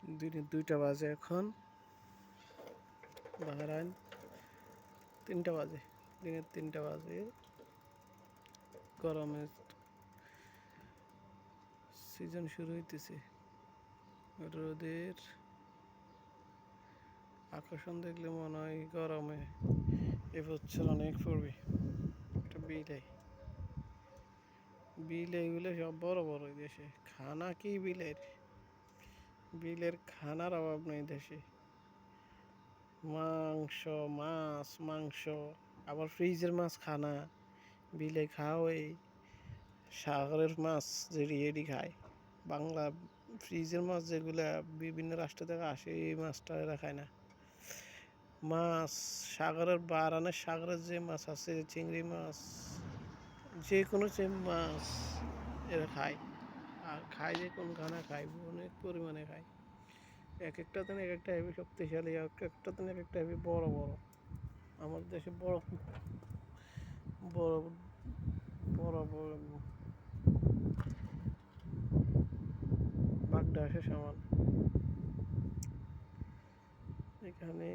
দিনে 2টা বাজে এখন। বাহরাইন 3টা বাজে, দিনের 3টা বাজে। গরমের সিজন শুরু হইতেছে। রোদের আকর্ষণ দেখলে মনে হয় গরমে এবছর অনেক পড়বে। একটা বিল এইগুলো সব বড় বড় দেশে। খানা কি বিলের খানার অভাব নেই দেশে। মাংস, আবার ফ্রিজের মাছ খানা বিলে খাওয়া ওই সাগরের মাছ যেটি এটি খায়। বাংলা ফ্রিজের মাছ যেগুলা বিভিন্ন রাষ্ট্র থেকে আসে, এই মাছটা এরা খায় না। মাছ সাগরের সাগরের যে মাছ আছে, চিংড়ি মাছ, যে কোনো মাছ এরা খায়। আর খায় যে কোনখানে খায়, অনেক পরিমাণে খায়। এক একটা দিন এক একটা হেবি শক্তিশালী, এক একটা দিন এক একটা হেবি বড় বড়। আমাদের দেশে বড় বড় বড় বড় বাগদা আসে সামান এখানে।